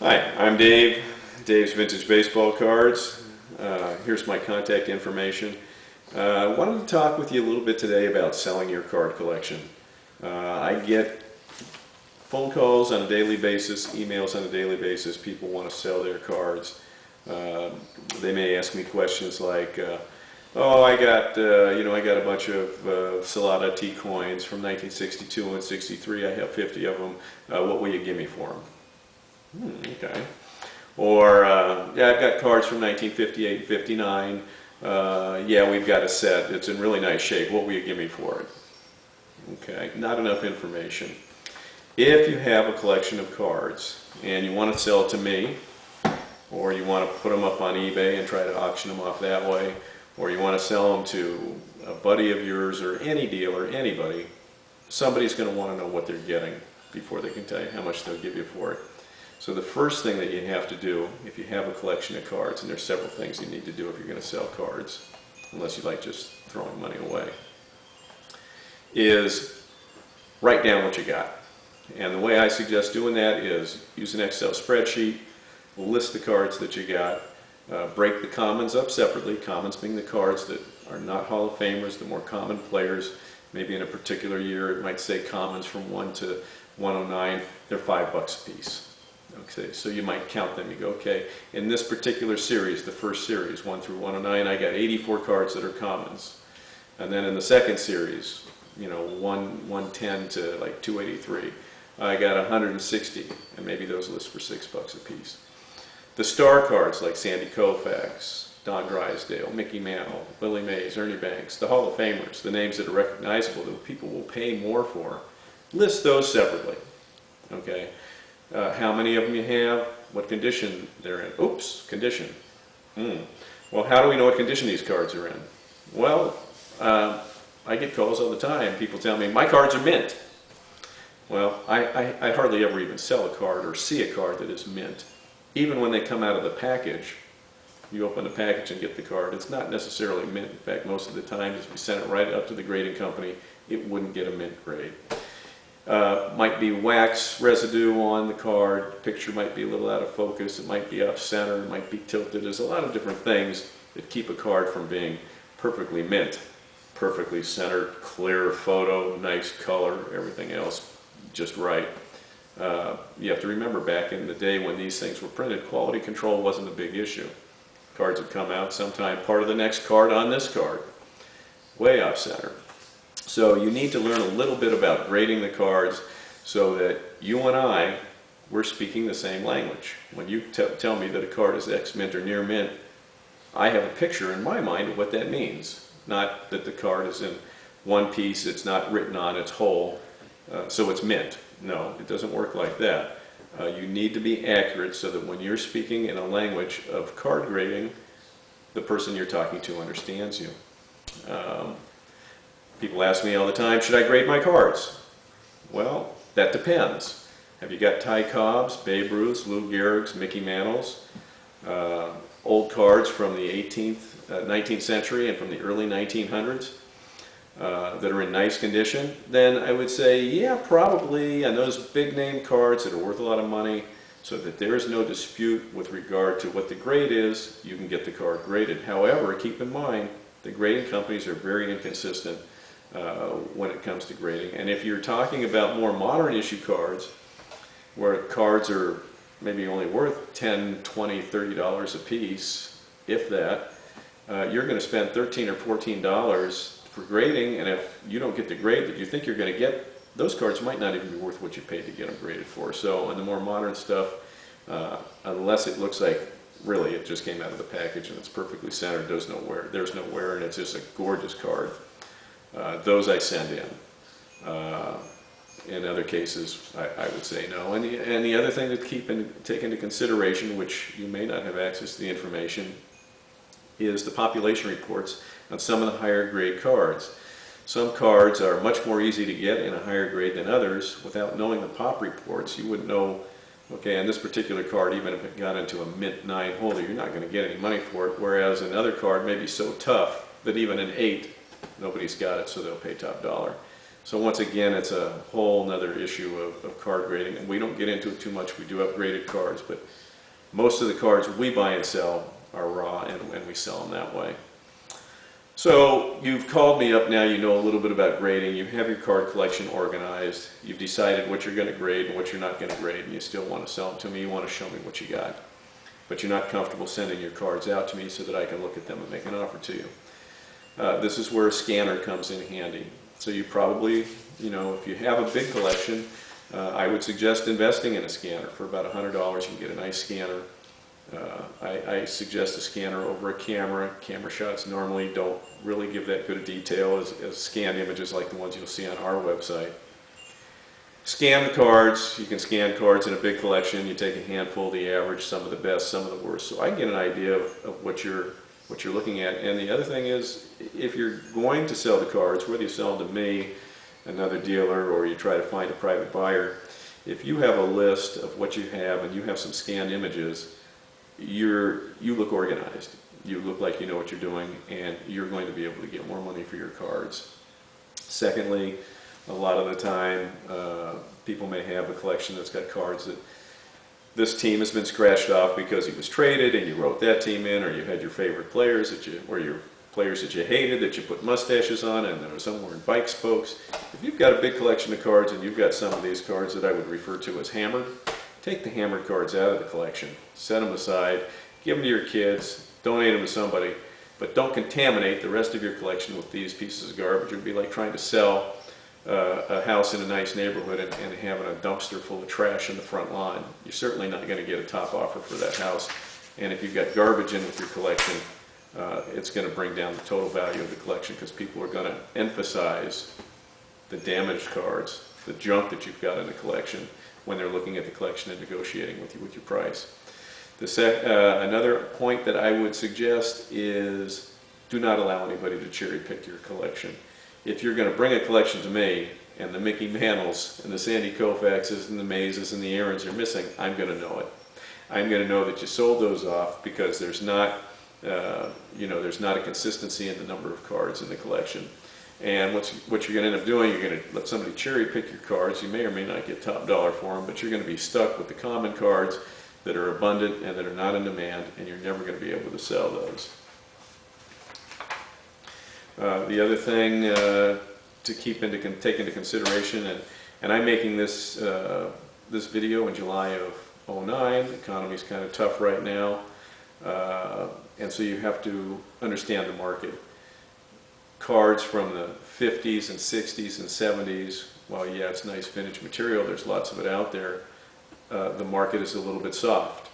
Hi, I'm Dave, Dave's Vintage Baseball Cards. Here's my contact information. I wanted to talk with you a little bit today about selling your card collection. I get phone calls on a daily basis, emails on a daily basis. People want to sell their cards. They may ask me questions like, "Oh, I got a bunch of Salada T coins from 1962 and '63. I have 50 of them. What will you give me for them?" Okay. Or, yeah, I've got cards from 1958 and 59. Yeah, we've got a set. It's in really nice shape. What will you give me for it? Okay, not enough information. If you have a collection of cards and you want to sell it to me, or you want to put them up on eBay and try to auction them off that way, or you want to sell them to a buddy of yours or any dealer, anybody, somebody's going to want to know what they're getting before they can tell you how much they'll give you for it. So the first thing that you have to do, if you have a collection of cards, and there's several things you need to do if you're going to sell cards, unless you like just throwing money away, is write down what you got. And the way I suggest doing that is use an Excel spreadsheet, list the cards that you got, break the commons up separately, commons being the cards that are not Hall of Famers, the more common players. Maybe in a particular year it might say commons from 1 to 109, they're $5 a piece. Okay, so you might count them. You go, okay, in this particular series, the first series, 1 through 109, I got 84 cards that are commons. And then in the second series, 110 to like 283, I got 160, and maybe those list for $6 a piece. The star cards like Sandy Koufax, Don Drysdale, Mickey Mantle, Willie Mays, Ernie Banks, the Hall of Famers, the names that are recognizable that people will pay more for, list those separately. Okay. How many of them you have, what condition they're in. Oops, condition. Well, how do we know what condition these cards are in? Well, I get calls all the time. People tell me, my cards are mint. Well, I hardly ever even sell a card or see a card that is mint. Even when they come out of the package, you open the package and get the card, it's not necessarily mint. In fact, most of the time, if you send it right up to the grading company, it wouldn't get a mint grade. Might be wax residue on the card, the picture might be a little out of focus, it might be off center, it might be tilted. There's a lot of different things that keep a card from being perfectly mint, perfectly centered, clear photo, nice color, everything else just right. You have to remember back in the day when these things were printed, quality control wasn't a big issue. Cards would come out sometime part of the next card on this card, way off center. So you need to learn a little bit about grading the cards so that you and we're speaking the same language. When you tell me that a card is ex-mint or near mint, I have a picture in my mind of what that means. Not that the card is in one piece, it's not written on its whole, so it's mint. No, it doesn't work like that. You need to be accurate so that when you're speaking in a language of card grading, the person you're talking to understands you. People ask me all the time, should I grade my cards? Well, that depends. Have you got Ty Cobbs, Babe Ruths, Lou Gehrig's, Mickey Mantles, old cards from the 19th century and from the early 1900s that are in nice condition? Then I would say, yeah, probably on those big name cards that are worth a lot of money, so that there is no dispute with regard to what the grade is, you can get the card graded. However, keep in mind, the grading companies are very inconsistent when it comes to grading. And if you're talking about more modern issue cards, where cards are maybe only worth $10, $20, $30 a piece, if that, you're going to spend $13 or $14 for grading, and if you don't get the grade that you think you're going to get, those cards might not even be worth what you paid to get them graded for. So on the more modern stuff, unless it looks like really it just came out of the package and it's perfectly centered, there's no wear, and it's just a gorgeous card, those I send in. In other cases, I would say no. And the other thing to take into consideration, which you may not have access to the information, is the population reports on some of the higher grade cards. Some cards are much more easy to get in a higher grade than others. Without knowing the pop reports, you wouldn't know, okay, on this particular card, even if it got into a mint 9 holder, you're not going to get any money for it, whereas another card may be so tough that even an 8, nobody's got it, so they'll pay top dollar. So once again, it's a whole nother issue of card grading, and we don't get into it too much. We do have graded cards, but most of the cards we buy and sell are raw, and we sell them that way. So you've called me up now, you know a little bit about grading, you have your card collection organized, you've decided what you're going to grade and what you're not going to grade, and you still want to sell them to me, you want to show me what you got. But you're not comfortable sending your cards out to me so that I can look at them and make an offer to you. This is where a scanner comes in handy. So you probably, you know, if you have a big collection, I would suggest investing in a scanner. For about $100 you can get a nice scanner. I suggest a scanner over a camera. Camera shots normally don't really give that good a detail as scanned images like the ones you'll see on our website. Scan the cards. You can scan cards in a big collection. You take a handful, the average, some of the best, some of the worst. So I can get an idea of what you're looking at. And the other thing is, if you're going to sell the cards, whether you sell them to me, another dealer, or you try to find a private buyer, if you have a list of what you have and you have some scanned images, you look organized. You look like you know what you're doing, and you're going to be able to get more money for your cards. Secondly, a lot of the time people may have a collection that's got cards that this team has been scratched off because he was traded and you wrote that team in, or you had your favorite players or your players that you hated that you put mustaches on and there was some wearing bike spokes. If you've got a big collection of cards and you've got some of these cards that I would refer to as hammered, take the hammered cards out of the collection, set them aside, give them to your kids, donate them to somebody, but don't contaminate the rest of your collection with these pieces of garbage. It would be like trying to sell a house in a nice neighborhood and having a dumpster full of trash in the front lawn. You're certainly not going to get a top offer for that house. And if you've got garbage in with your collection, it's going to bring down the total value of the collection, because people are going to emphasize the damaged cards, the junk that you've got in the collection, when they're looking at the collection and negotiating with you with your price. Another point that I would suggest is, do not allow anybody to cherry pick your collection. If you're going to bring a collection to me and the Mickey Mantles and the Sandy Koufaxes and the Mazes and the Aarons are missing, I'm going to know it. I'm going to know that you sold those off, because there's not, there's not a consistency in the number of cards in the collection. And what you're going to end up doing, you're going to let somebody cherry pick your cards. You may or may not get top dollar for them, but you're going to be stuck with the common cards that are abundant and that are not in demand, and you're never going to be able to sell those. The other thing to take into consideration, and I'm making this this video in July of '09. The economy's kind of tough right now, and so you have to understand the market. Cards from the 50s and 60s and 70s, well, yeah, it's nice vintage material, there's lots of it out there. The market is a little bit soft.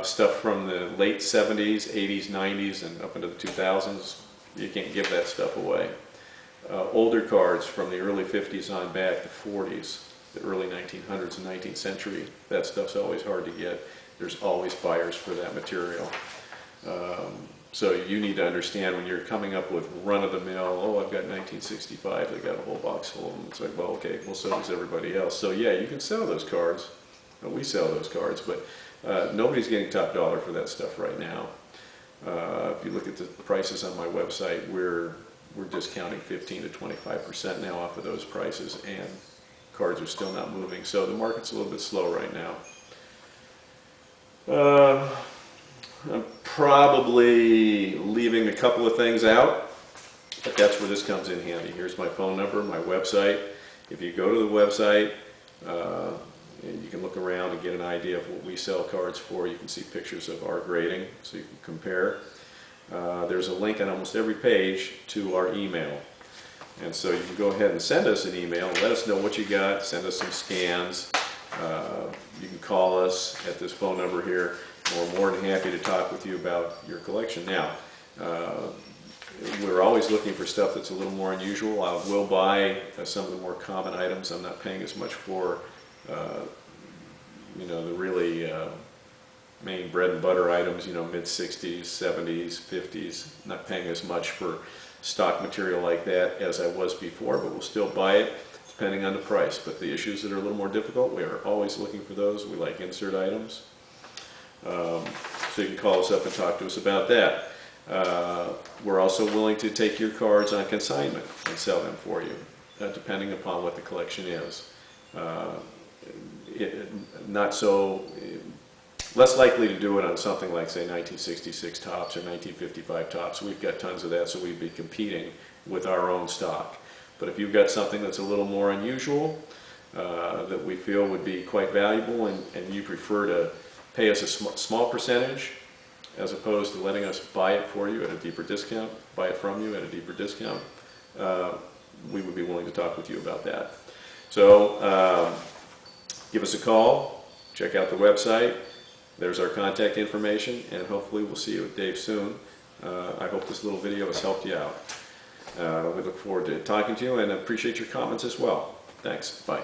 Stuff from the late 70s, 80s, 90s, and up into the 2000s, you can't give that stuff away. Older cards from the early 50s on back, the 40s, the early 1900s and 19th century, that stuff's always hard to get. There's always buyers for that material. So you need to understand, when you're coming up with run-of-the-mill, oh, I've got 1965, I got a whole box full of them. It's like, well, okay, well, so does everybody else. So yeah, you can sell those cards. We sell those cards, but nobody's getting top dollar for that stuff right now. If you look at the prices on my website, we're discounting 15 to 25% now off of those prices, and cards are still not moving. So the market's a little bit slow right now. I'm probably leaving a couple of things out, but that's where this comes in handy. Here's my phone number, my website. If you go to the website, you can look around and get an idea of what we sell cards for. You can see pictures of our grading, so you can compare. There's a link on almost every page to our email. And so you can go ahead and send us an email, let us know what you got, send us some scans. You can call us at this phone number here. We're more than happy to talk with you about your collection. Now, we're always looking for stuff that's a little more unusual. I will buy some of the more common items. I'm not paying as much for, the really main bread and butter items, mid-60s, 70s, 50s. Not paying as much for stock material like that as I was before, but we'll still buy it depending on the price. But the issues that are a little more difficult, we are always looking for those. We like insert items. So you can call us up and talk to us about that. We're also willing to take your cards on consignment and sell them for you. depending upon what the collection is. Not so, less likely to do it on something like, say, 1966 tops or 1955 tops. We've got tons of that, so we'd be competing with our own stock. But if you've got something that's a little more unusual, that we feel would be quite valuable, and you prefer to pay us a small percentage as opposed to letting us buy it for you at a deeper discount, buy it from you at a deeper discount, we would be willing to talk with you about that. So give us a call, check out the website, there's our contact information, and hopefully we'll see you with Dave soon. I hope this little video has helped you out. We look forward to talking to you and appreciate your comments as well. Thanks. Bye.